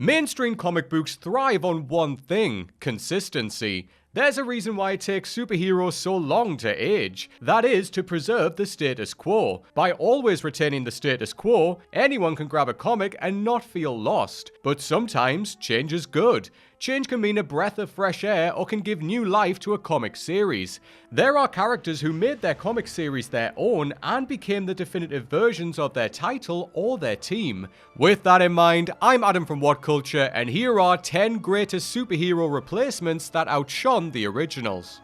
Mainstream comic books thrive on one thing: consistency. There's a reason why it takes superheroes so long to age. That is, to preserve the status quo. By always retaining the status quo, anyone can grab a comic and not feel lost. But sometimes, change is good. Change can mean a breath of fresh air or can give new life to a comic series. There are characters who made their comic series their own and became the definitive versions of their title or their team. With that in mind, I'm Adam from What Culture, and here are 10 greatest superhero replacements that outshone the originals.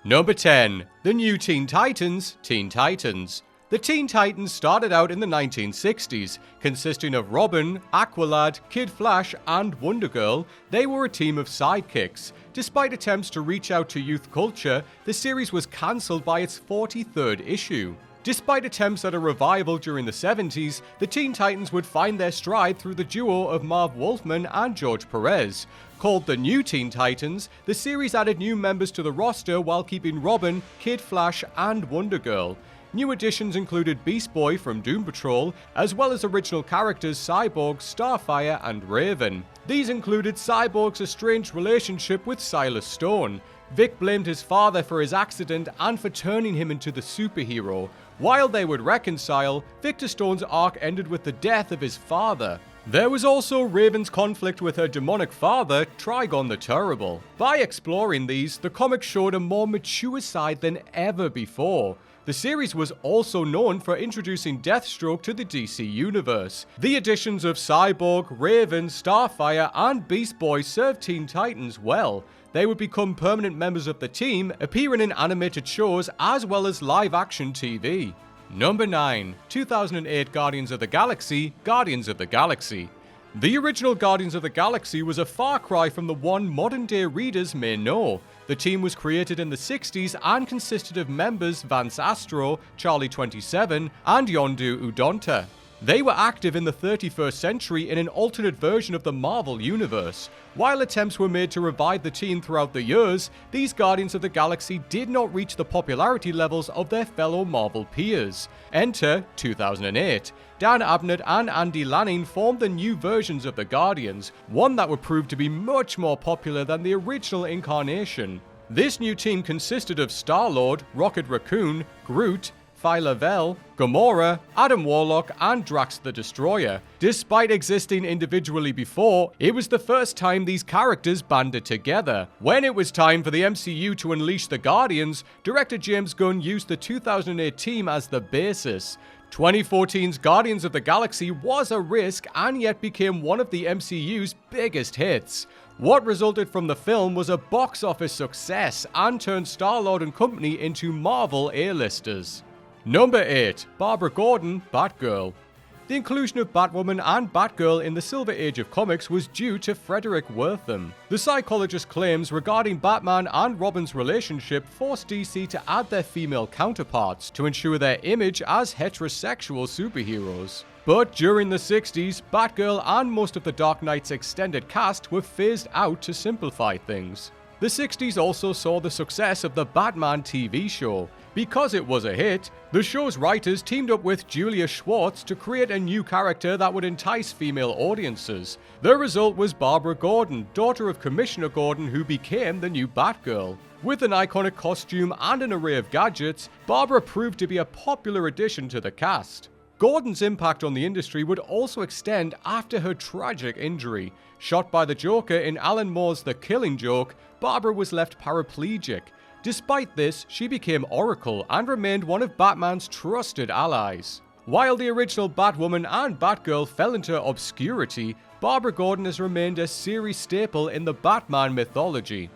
Number 10. The new Teen Titans, Teen Titans. The Teen Titans started out in the 1960s, consisting of Robin, Aqualad, Kid Flash, and Wonder Girl. They were a team of sidekicks. Despite attempts to reach out to youth culture, the series was cancelled by its 43rd issue. Despite attempts at a revival during the 70s, the Teen Titans would find their stride through the duo of Marv Wolfman and George Perez. Called the New Teen Titans, the series added new members to the roster while keeping Robin, Kid Flash, and Wonder Girl. New additions included Beast Boy from Doom Patrol, as well as original characters Cyborg, Starfire, and Raven. These included Cyborg's estranged relationship with Silas Stone. Vic blamed his father for his accident and for turning him into the superhero. While they would reconcile, Victor Stone's arc ended with the death of his father. There was also Raven's conflict with her demonic father, Trigon the Terrible. By exploring these, the comic showed a more mature side than ever before. The series was also known for introducing Deathstroke to the DC Universe. The additions of Cyborg, Raven, Starfire, and Beast Boy served Teen Titans well. They would become permanent members of the team, appearing in animated shows as well as live-action TV. Number 9. 2008 Guardians of the Galaxy, Guardians of the Galaxy. The original Guardians of the Galaxy was a far cry from the one modern-day readers may know. The team was created in the 60s and consisted of members Vance Astro, Charlie 27, and Yondu Udonta. They were active in the 31st century in an alternate version of the Marvel Universe. While attempts were made to revive the team throughout the years, these Guardians of the Galaxy did not reach the popularity levels of their fellow Marvel peers. Enter 2008. Dan Abnett and Andy Lanning formed the new versions of the Guardians, one that would prove to be much more popular than the original incarnation. This new team consisted of Star-Lord, Rocket Raccoon, Groot, Phyla Vell, Gamora, Adam Warlock, and Drax the Destroyer. Despite existing individually before, it was the first time these characters banded together. When it was time for the MCU to unleash the Guardians, director James Gunn used the 2008 team as the basis. 2014's Guardians of the Galaxy was a risk and yet became one of the MCU's biggest hits. What resulted from the film was a box office success and turned Star-Lord and company into Marvel A-listers. Number 8. Barbara Gordon, Batgirl. The inclusion of Batwoman and Batgirl in the Silver Age of comics was due to Frederick Wertham. The psychologist's claims regarding Batman and Robin's relationship forced DC to add their female counterparts to ensure their image as heterosexual superheroes. But during the 60s, Batgirl and most of the Dark Knight's extended cast were phased out to simplify things. The 60s also saw the success of the Batman TV show. Because it was a hit, the show's writers teamed up with Julia Schwartz to create a new character that would entice female audiences. The result was Barbara Gordon, daughter of Commissioner Gordon, who became the new Batgirl. With an iconic costume and an array of gadgets, Barbara proved to be a popular addition to the cast. Gordon's impact on the industry would also extend after her tragic injury. Shot by the Joker in Alan Moore's The Killing Joke, Barbara was left paraplegic. Despite this, she became Oracle and remained one of Batman's trusted allies. While the original Batwoman and Batgirl fell into obscurity, Barbara Gordon has remained a series staple in the Batman mythology.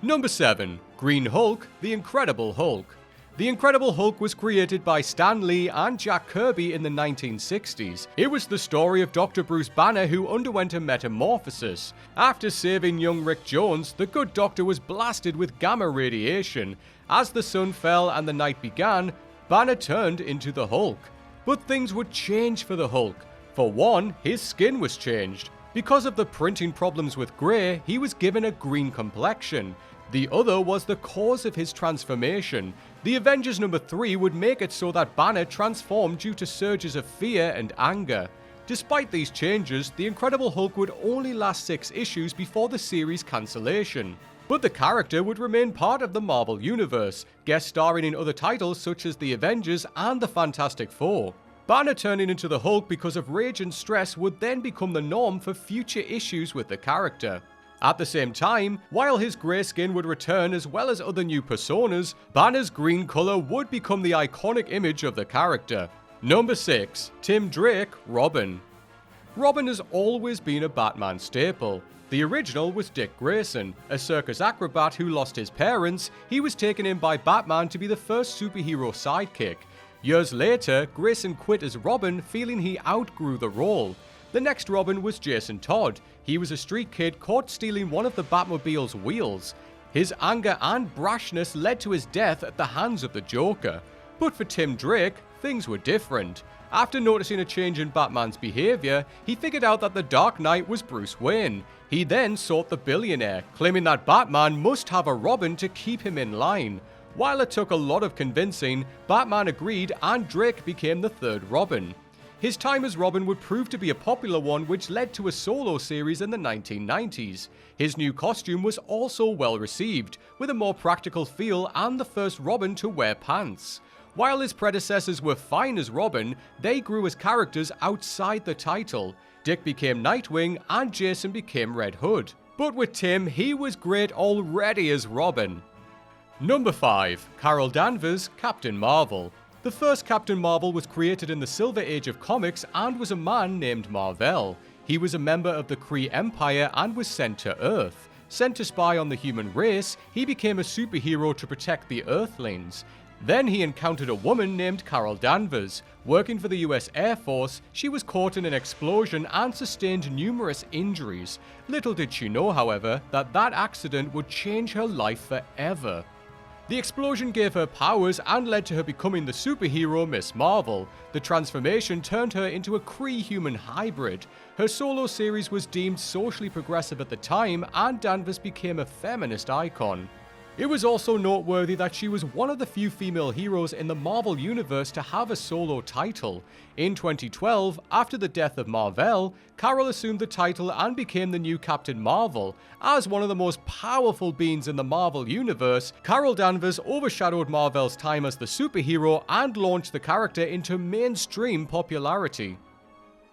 Number 7. Green Hulk, The Incredible Hulk. The Incredible Hulk was created by Stan Lee and Jack Kirby in the 1960s. It was the story of Dr. Bruce Banner, who underwent a metamorphosis. After saving young Rick Jones, the good doctor was blasted with gamma radiation. As the sun fell and the night began, Banner turned into the Hulk. But things would change for the Hulk. For one, his skin was changed. Because of the printing problems with grey, he was given a green complexion. The other was the cause of his transformation. The Avengers number 3 would make it so that Banner transformed due to surges of fear and anger. Despite these changes, the Incredible Hulk would only last 6 issues before the series cancellation. But the character would remain part of the Marvel Universe, guest starring in other titles such as The Avengers and the Fantastic Four. Banner turning into the Hulk because of rage and stress would then become the norm for future issues with the character. At the same time, while his grey skin would return as well as other new personas, Banner's green colour would become the iconic image of the character. Number 6. Tim Drake, Robin. Robin has always been a Batman staple. The original was Dick Grayson, a circus acrobat who lost his parents. He was taken in by Batman to be the first superhero sidekick. Years later, Grayson quit as Robin, feeling he outgrew the role. The next Robin was Jason Todd. He was a street kid caught stealing one of the Batmobile's wheels. His anger and brashness led to his death at the hands of the Joker. But for Tim Drake, things were different. After noticing a change in Batman's behavior, he figured out that the Dark Knight was Bruce Wayne. He then sought the billionaire, claiming that Batman must have a Robin to keep him in line. While it took a lot of convincing, Batman agreed and Drake became the third Robin. His time as Robin would prove to be a popular one, which led to a solo series in the 1990s. His new costume was also well received, with a more practical feel and the first Robin to wear pants. While his predecessors were fine as Robin, they grew as characters outside the title. Dick became Nightwing and Jason became Red Hood. But with Tim, he was great already as Robin. Number 5. Carol Danvers, Captain Marvel. The first Captain Marvel was created in the Silver Age of comics and was a man named Mar-Vell. He was a member of the Kree Empire and was sent to Earth. Sent to spy on the human race, he became a superhero to protect the Earthlings. Then he encountered a woman named Carol Danvers. Working for the US Air Force, she was caught in an explosion and sustained numerous injuries. Little did she know, however, that that accident would change her life forever. The explosion gave her powers and led to her becoming the superhero Miss Marvel. The transformation turned her into a Kree-human hybrid. Her solo series was deemed socially progressive at the time, and Danvers became a feminist icon. It was also noteworthy that she was one of the few female heroes in the Marvel Universe to have a solo title. In 2012, after the death of Mar-Vell, Carol assumed the title and became the new Captain Marvel. As one of the most powerful beings in the Marvel Universe, Carol Danvers overshadowed Mar-Vell's time as the superhero and launched the character into mainstream popularity.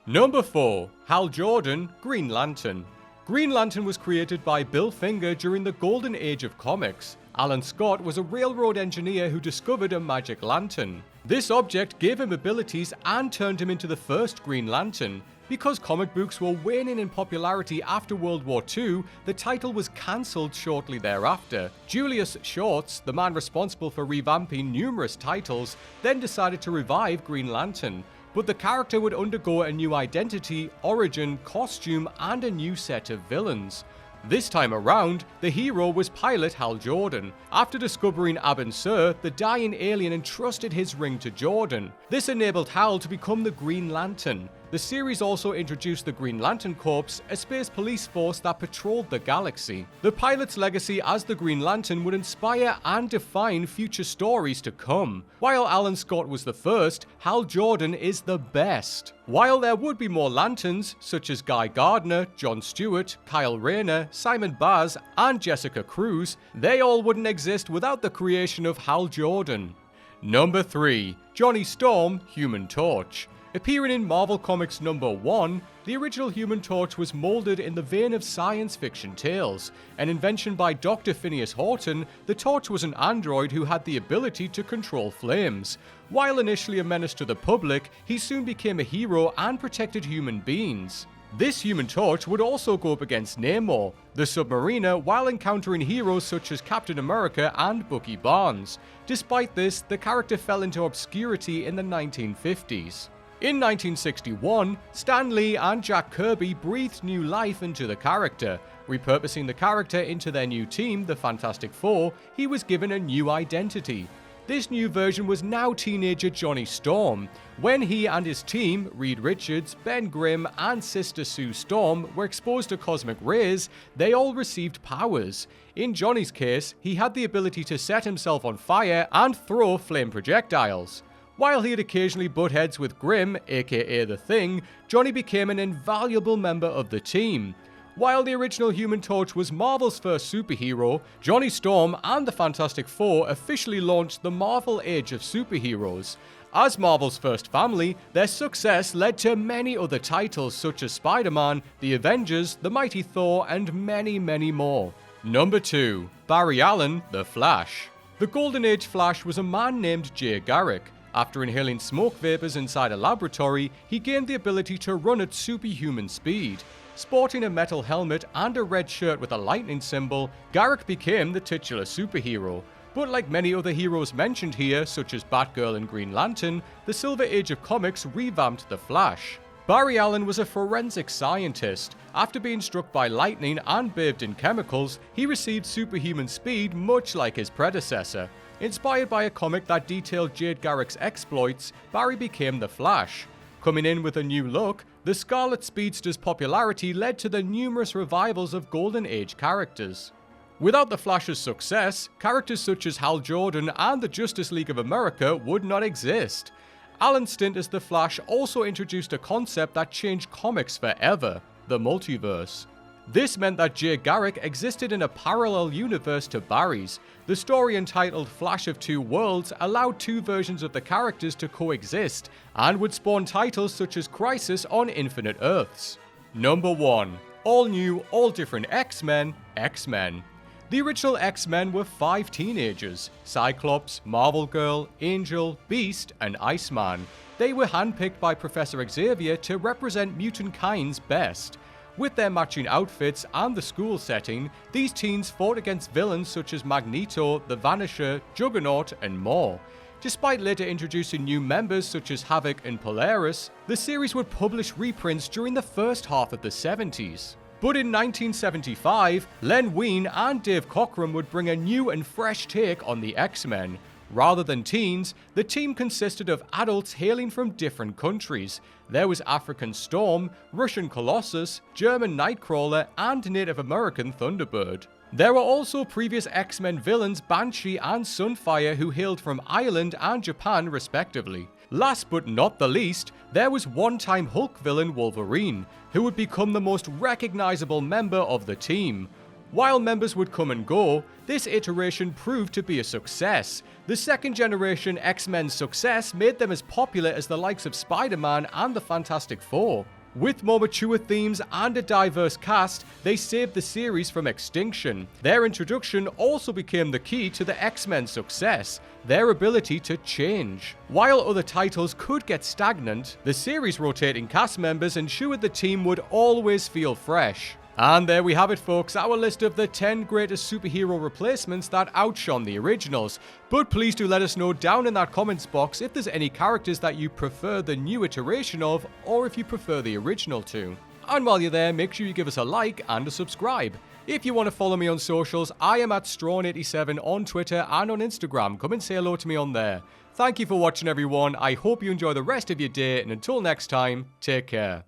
Number 4. Hal Jordan, Green Lantern. Green Lantern was created by Bill Finger during the golden age of comics. Alan Scott was a railroad engineer who discovered a magic lantern. This object gave him abilities and turned him into the first Green Lantern. Because comic books were waning in popularity after World War II, the title was cancelled shortly thereafter. Julius Shorts, the man responsible for revamping numerous titles, then decided to revive Green Lantern. But the character would undergo a new identity, origin, costume, and a new set of villains. This time around, the hero was pilot Hal Jordan. After discovering Abin Sur, the dying alien entrusted his ring to Jordan. This enabled Hal to become the Green Lantern. The series also introduced the Green Lantern Corps, a space police force that patrolled the galaxy. The pilot's legacy as the Green Lantern would inspire and define future stories to come. While Alan Scott was the first, Hal Jordan is the best. While there would be more Lanterns, such as Guy Gardner, Jon Stewart, Kyle Rayner, Simon Baz, and Jessica Cruz, they all wouldn't exist without the creation of Hal Jordan. Number 3. Johnny Storm, Human Torch. Appearing in Marvel Comics number 1, the original Human Torch was molded in the vein of science fiction tales. An invention by Dr. Phineas Horton, the Torch was an android who had the ability to control flames. While initially a menace to the public, he soon became a hero and protected human beings. This Human Torch would also go up against Namor, the Submariner, while encountering heroes such as Captain America and Bucky Barnes. Despite this, the character fell into obscurity in the 1950s. In 1961, Stan Lee and Jack Kirby breathed new life into the character. Repurposing the character into their new team, the Fantastic Four, he was given a new identity. This new version was now teenager Johnny Storm. When he and his team, Reed Richards, Ben Grimm, and Sister Sue Storm, were exposed to cosmic rays, they all received powers. In Johnny's case, he had the ability to set himself on fire and throw flame projectiles. While he'd occasionally butt heads with Grimm, aka The Thing, Johnny became an invaluable member of the team. While the original Human Torch was Marvel's first superhero, Johnny Storm and the Fantastic Four officially launched the Marvel Age of Superheroes. As Marvel's first family, their success led to many other titles such as Spider-Man, The Avengers, The Mighty Thor, and many, many more. Number 2. Barry Allen, The Flash. The Golden Age Flash was a man named Jay Garrick. After inhaling smoke vapors inside a laboratory, he gained the ability to run at superhuman speed. Sporting a metal helmet and a red shirt with a lightning symbol, Garrick became the titular superhero. But like many other heroes mentioned here, such as Batgirl and Green Lantern, the Silver Age of comics revamped the Flash. Barry Allen was a forensic scientist. After being struck by lightning and bathed in chemicals, he received superhuman speed much like his predecessor. Inspired by a comic that detailed Jade Garrick's exploits, Barry became the Flash. Coming in with a new look, the Scarlet Speedster's popularity led to the numerous revivals of Golden Age characters. Without the Flash's success, characters such as Hal Jordan and the Justice League of America would not exist. Allen's stint as the Flash also introduced a concept that changed comics forever: the multiverse. This meant that Jay Garrick existed in a parallel universe to Barry's. The story, entitled Flash of Two Worlds, allowed two versions of the characters to coexist, and would spawn titles such as Crisis on Infinite Earths. Number 1. All new, all different X-Men, X-Men. The original X-Men were 5 teenagers: Cyclops, Marvel Girl, Angel, Beast, and Iceman. They were handpicked by Professor Xavier to represent mutant kinds best. With their matching outfits and the school setting, these teens fought against villains such as Magneto, the Vanisher, Juggernaut, and more. Despite later introducing new members such as Havoc and Polaris, the series would publish reprints during the first half of the 70s. But in 1975, Len Wein and Dave Cockrum would bring a new and fresh take on the X-Men. Rather than teens, the team consisted of adults hailing from different countries. There was African Storm, Russian Colossus, German Nightcrawler, and Native American Thunderbird. There were also previous X-Men villains Banshee and Sunfire who hailed from Ireland and Japan respectively. Last but not the least, there was one-time Hulk villain Wolverine, who would become the most recognizable member of the team. While members would come and go, this iteration proved to be a success. The second generation X-Men's success made them as popular as the likes of Spider-Man and the Fantastic Four. With more mature themes and a diverse cast, they saved the series from extinction. Their introduction also became the key to the X-Men's success: their ability to change. While other titles could get stagnant, the series' rotating cast members ensured the team would always feel fresh. And there we have it, folks, our list of the 10 greatest superhero replacements that outshone the originals. But please do let us know down in that comments box if there's any characters that you prefer the new iteration of, or if you prefer the original to. And while you're there, make sure you give us a like and a subscribe. If you want to follow me on socials, I am at Strawn87 on Twitter and on Instagram. Come and say hello to me on there. Thank you for watching, everyone. I hope you enjoy the rest of your day, and until next time, take care.